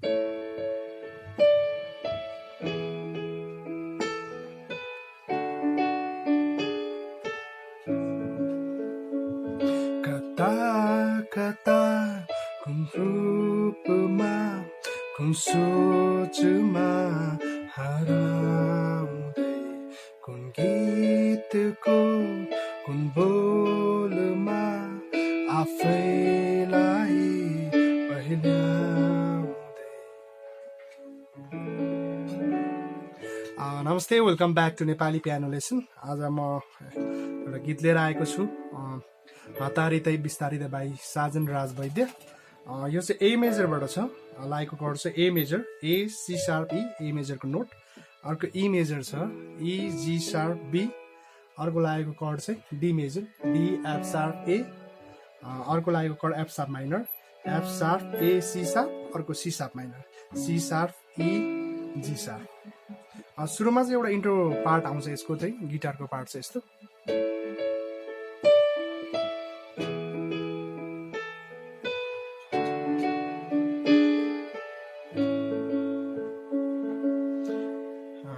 कता कता कुन रूपमा कुन सोचमा हराउँदै कुन गीतको कुन बोलमा आफैलाई पहिल्याउँदै। नमस्ते, welcome back to Nepali piano lesson. आज म एउटा गीत लिएर आएको छु, हतारिँदै बिस्तारिँदै बाई साजन राज वैद्य। यो चाहिँ ए मेजरबाट छ, लागेको कर्ड चाहिँ ए मेजर, ए सी शार्प ई, ए मेजरको नोट। अर्को ई मेजर छ, ई जी शार्प बी। अर्को लागेको कर्ड चाहिँ D major, D F sharp A. अर्को लागेको chord F sharp minor, F sharp A C sharp. अर्को C sharp minor, C sharp E G sharp. सुरुमा चाहिँ एउटा इन्ट्रो पार्ट आउँछ, यसको चाहिँ गिटारको पार्ट चाहिँ यस्तो।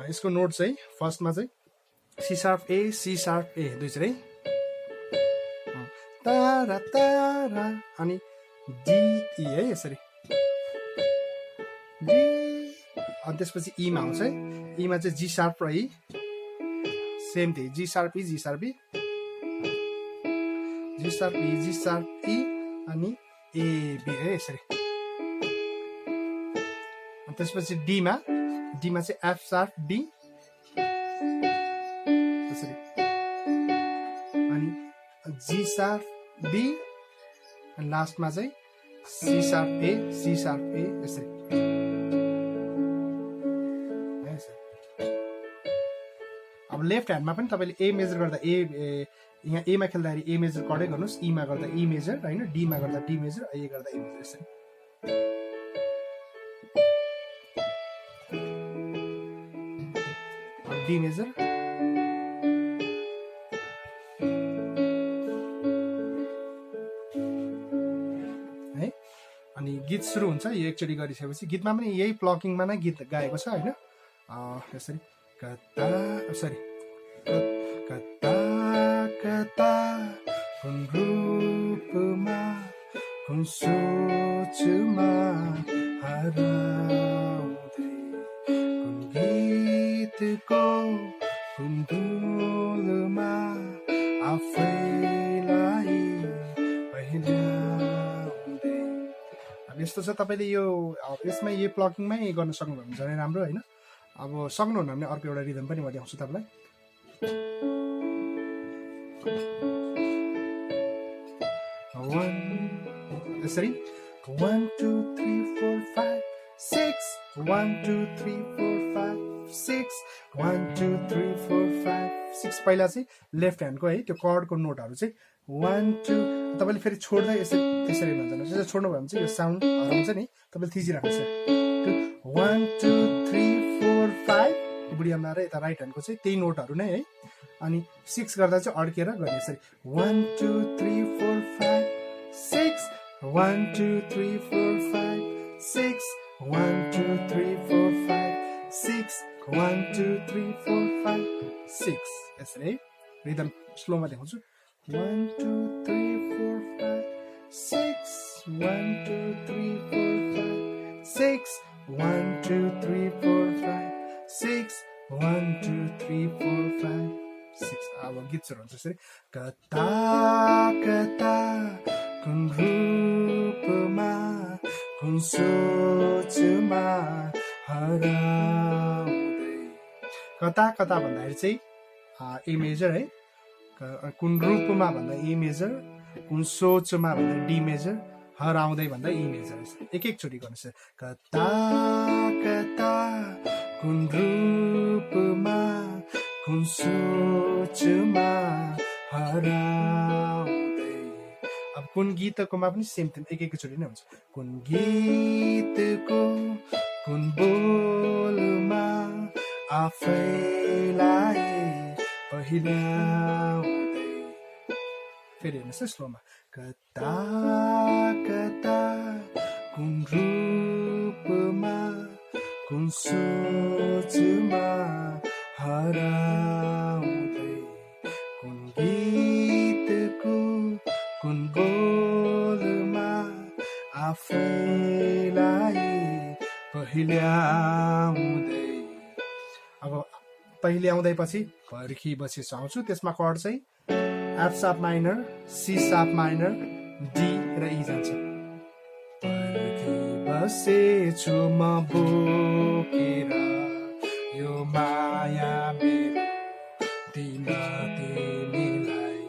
यसको नोट चाहिँ फर्स्टमा चाहिँ C sharp A, C sharp A, दुई चाहिँ तारा तारा, अनि डी ई है, यसरी डी। अनि त्यसपछि ईमा आउँछ है, ईमा चाहिँ जी शार्प र ई, सेम त्यही G sharp E, G sharp E, G sharp E, G sharp ई, अनि ए बी है, यसरी। अनि त्यसपछि डीमा चाहिँ एफ शार्प डी, यसरी। अनि जी शार्प बी, अनि लास्टमा चाहिँ C sharp A, C sharp A, यसरी। अब लेफ्ट ह्यान्डमा पनि तपाईँले ए मेजर गर्दा यहाँ एमा खेल्दाखेरि ए मेजर कर्डै गर्नुहोस्, ईमा गर्दा ई मेजर होइन, डीमा गर्दा डी मेजर, ए गर्दा ए मेजर, यसरी। डी मेजर, है। अनि गीत सुरु हुन्छ यो एकचोटि गरिसकेपछि। गीतमा पनि यही प्लकिङमा नै गीत गाएको छ होइन, यसरी। कता सरी कता कता कुन रूपमा कुन सोचमा हराउँदै कुन गीतको कुन बोलमा आफैलाई पहिल्याउँदै। अब यस्तो छ, तपाईँले यो यसमा यो प्लकिङमै गर्न सक्नुभयो भने झनै राम्रो होइन। अब सक्नुहुन्न भने अर्को एउटा रिदम पनि म देखाउँछु तपाईँलाई। यसरी 1 2 3 4 5 6 1 2 3 4 5 6 1 2 3 4 5 6। पहिला चाहिँ लेफ्ट ह्यान्डको है त्यो कर्डको नोटहरू चाहिँ 1 2, तपाईँले फेरि छोड्दै यसरी त्यसरी भन्छ, त्यसरी छोड्नुभयो भने चाहिँ यो साउन्ड हराउँछ नि, तपाईँले थिचिराख्नुहोस्। 1 2 3 4 5 बुढियामा र यता राइट ह्यान्डको चाहिँ त्यही नोटहरू नै है। अनि 6 गर्दा चाहिँ अड्केर गर्ने, यसरी 1 2 3 4 5 6 1 2 3 4 5 6 1 2 3 4 5 6 1 2 3 4 5 6, यसरी है। रिदम स्लोमा देखाउँछु। 1 2 3 4 5 6 1 2 3 4 5 6 1 2 3 4 5 6 1 2 3 4 5 6। अब गीत सुरु हुन्छ यसरी। कता कता कुन रूपमा कुन सोचमा हराउँदै। कता कता भन्दाखेरि चाहिँ ए मेजर है, कुन रूपमा भन्दा ए मेजर, कुन सोचमा भन्दा डी मेजर, हराउँदै भन्दा ई मेजर। एक एकचोटि गर्नुहोस्। कता कता कुन रूपमा कुन सोचमा हराउँदै। अब कुन गीतकोमा पनि सेम थिम एक एकचोटि नै हुन्छ। कुन गीतको कुन बोलमा आफैलाई पहिल्याउँदै। फेरि हेर्नुहोस् है स्लोमा। कता कता कुन रूपमा कुन सोचमा हराउँदै कुन गीतको कुन बोलमा आफैलाई पहिल्याउँदै। अब पहिल्याउँदै पछि पर्खी बसेछु आउँछु, त्यसमा कर्ड चाहिँ F sharp minor, C sharp minor, D र ई जान्छ। पर्खी बसेछु म बोकेर यो माया मेरो दिन तिमीलाई।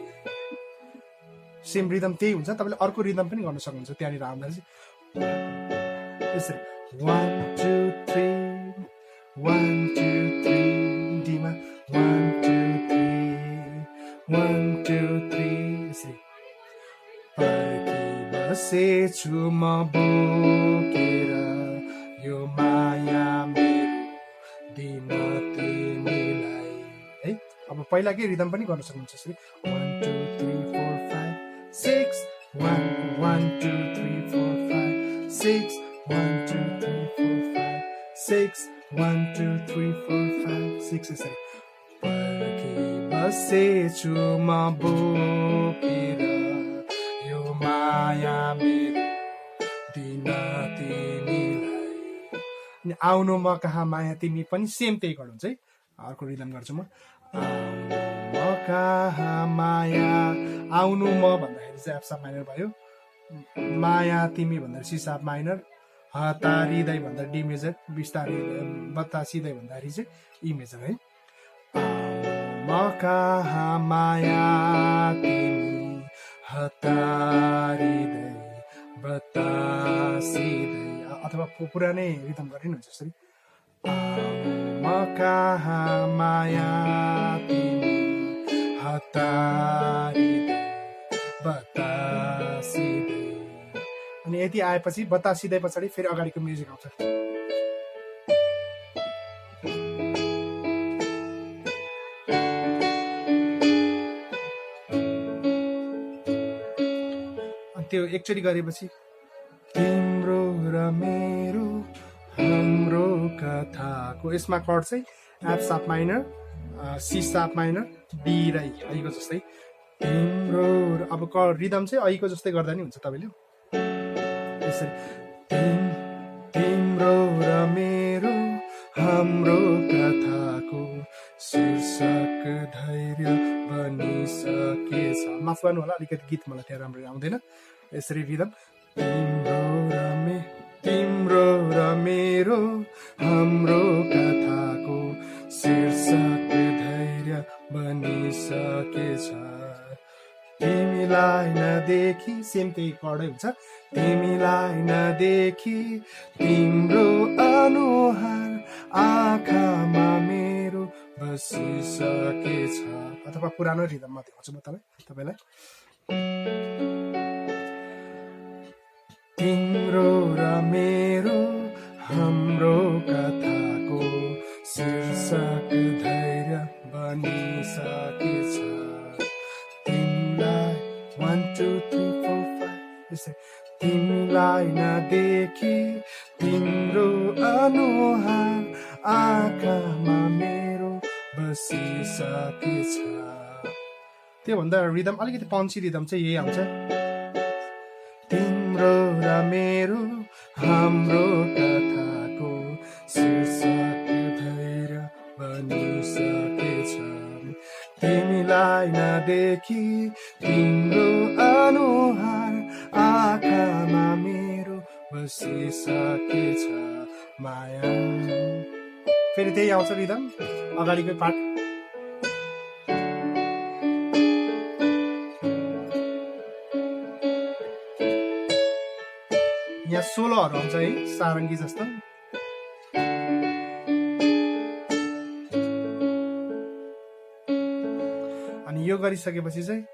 सेम रिदम त्यही हुन्छ, तपाईँले अर्को रिदम पनि गर्न सक्नुहुन्छ त्यहाँनिर आउँदा चाहिँ यसरी 1 2 3 1 2 3 डीमा 1 2 3 1 2 3 यसरी। पर्खी बसेछु म बोकेर यो माया मेरो दिन तिमीलाई है। अब पहिलाकै रिदम पनि गर्न सक्नुहुन्छ यसरी 1 2 3 4 5 6 1 1 2 3 4 5 6 1 2 3 4 5 6 1 2 3 4 5 6 यसरी। पर्खी बसेछु म बोकेर यो माया मेरो दिन तिमीलाई। अनि आउनु म कहाँ माया तिमी पनि सेम त्यही गर्नुहुन्छ है। अर्को रिदम गर्छु म आउनु म कहाँ माया। आउनु म भन्दाखेरि चाहिँ एफ सार्प माइनर भयो, माया तिमी भन्दाखेरि सी सार्प माइनर, हतारिँदै भन्दा डी मेजर, बिस्तारै बतासिँदै भन्दाखेरि चाहिँ ई मेजर है। आउनु म कहाँ माया तिमी हतारिँदै बतासिँदै, अथवा पुरानै रिदम गरिनुहुन्छ यसरी आउनु म कहाँ माया तिमी हतारिँदै बतासिँदै। अनि यति आएपछि बतासिँदै पछाडि फेरि अगाडिको म्युजिक आउँछ। अनि त्यो एकचोटि गरेपछि तिम्रो र मेरो हाम्रो कथाको यसमा कर्ड चाहिँ F sharp minor, C sharp minor, D र ई ऐको जस्तै। तिम्रो अब रिदम चाहिँ ऐको जस्तै गर्दा नि हुन्छ तपाईँले यसरी तिम्रो र मेरो हाम्रो कथाको शीर्षक धैर्य बनिसकेछ। माफ गर्नु होला, अलिकति गीत मलाई त्यहाँ राम्रो आउँदैन। यसरी रिदम तिम्रो र मेरो हाम्रो कथाको शीर्षक धैर्य बनिसकेछ। तिमीलाई नदेखि सेम त्यही कर्डै हुन्छ। तिमीलाई नदेखि तिम्रो अनुहार आँखामा मेरो बसिसकेछ। अथवा पुरानो रिदममा देखाउँछु म तपाईँलाई। तिम्रो र मेरो हाम्रो कथाको शीर्षक धैर्य बनिसकेछ। तिमीलाई 1 2 3 4 5 यसरी। तिमीलाई नदेखि तिम्रो अनुहार आँखामा मेरो बसिसकेछ। त्योभन्दा रिदम अलिकति पन्ची रिदम चाहिँ यही आउँछ। तिम्रो र मेरो हाम्रो कथाको शीर्षक धैर्य बनिसकेछ। तिमीलाई नदेखि तिम्रो अनुहार आँखामा मेरो बसिसकेछ माया। फेरि त्यही आउँछ रिदम अगाडिको पार्ट। यहाँ सोलोहरू आउँछ है, सारङ्गी जस्तो। अनि यो गरिसकेपछि चाहिँ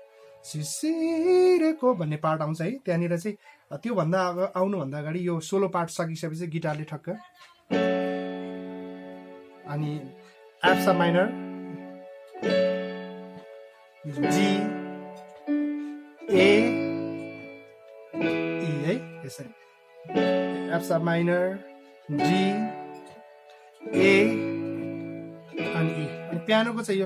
शिशिरको भन्ने पार्ट आउँछ है। त्यहाँनिर चाहिँ त्योभन्दा आउनुभन्दा अगाडि यो सोलो पार्ट सकिसकेपछि गिटारले ठक्क अनि एफ सार्प माइनर, जी, ए, ई है यसरी। एफ सार्प माइनर, जी, ए अनि ई अनि पियानोको चाहिँ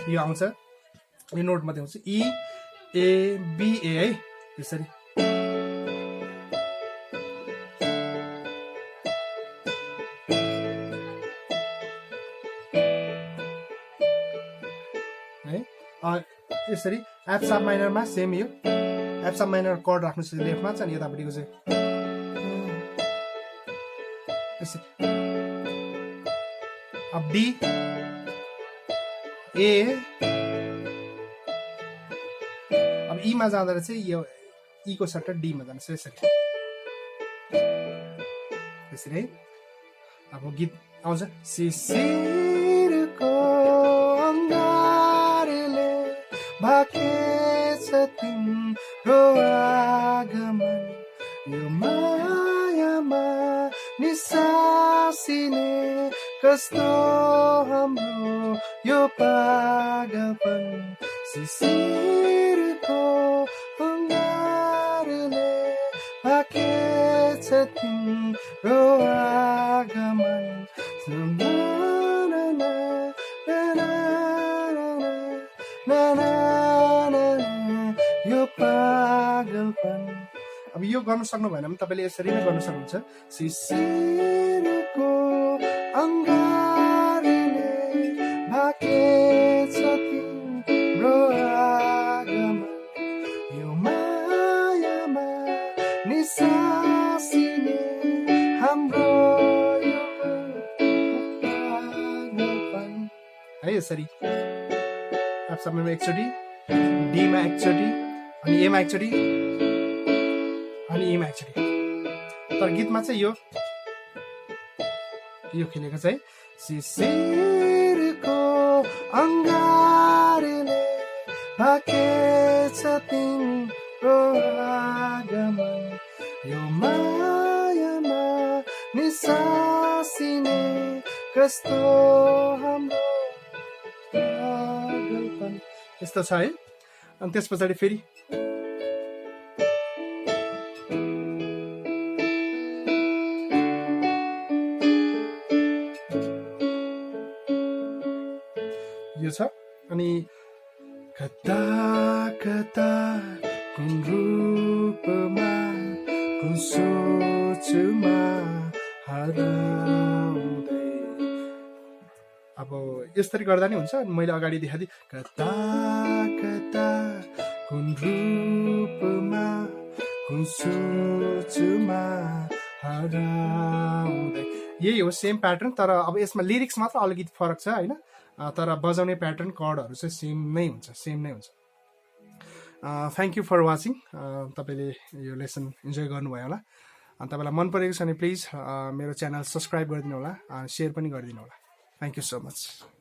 यो आउँछ यो नोट मात्रै आउँछ ई ए बी ए है यसरी है यसरी एफ सब माइनरमा सेम यो एफ सब माइनर कर्ड राख्नुहोस् लेफ्टमा छ अनि यतापट्टिको चाहिँ अब डी ए अब ईमा जाँदा चाहिँ यो ईको सट्टा डीमा जान्छ यसरी है अब गीत आउँछ शिशिरको अङ्गारले भाकेछ तिम्रो आगमन यो मायामा निसासिने कस्तो हाम्रो यो पागलपन शिशिरको अङ्गारले भाकेछ तिम्रो आगमन यो पागलपन अब यो गर्नु सक्नु भएन भने तपाईँले यसरी नै गर्नु सक्नुहुन्छ शिशिरको अङ्गारले भाकेछ तिम्रो आगमन यो मायामा निसासिने हाम्रो यो पागलपन है यसरी अब सबैमा एकचोटि डीमा एकचोटि अनि एमा एकचोटि अनि ईमा एकचोटि तर गीतमा चाहिँ यो खेलेको चाहिँ शिशिरको अङ्गारले भाकेछ तिम्रो आगमन यो मायामा निसासिने कस्तो हाम्रो पागलपन यस्तो छ है अनि त्यस पछाडि फेरि यो छ अनि कता कता कुन रूपमा कुन सोचमा हराउँदै अब यसरी गर्दा नि हुन्छ मैले अगाडि देखाइदिएँ कता कता कुन रूपमा कुन सोचमा हराउँदै यही हो सेम प्याटर्न तर अब यसमा लिरिक्स मात्र अलिकति फरक छ होइन तर बजाउने प्याटर्न कर्डहरू चाहिँ सेम नै हुन्छ थ्याङ्क यू फर वाचिङ तपाईँले यो लेसन इन्जोय गर्नुभयो होला तपाईँलाई मन परेको छ भने प्लिज मेरो च्यानल सब्सक्राइब गरिदिनु होला सेयर पनि गरिदिनु होला थ्याङ्क यू सो मच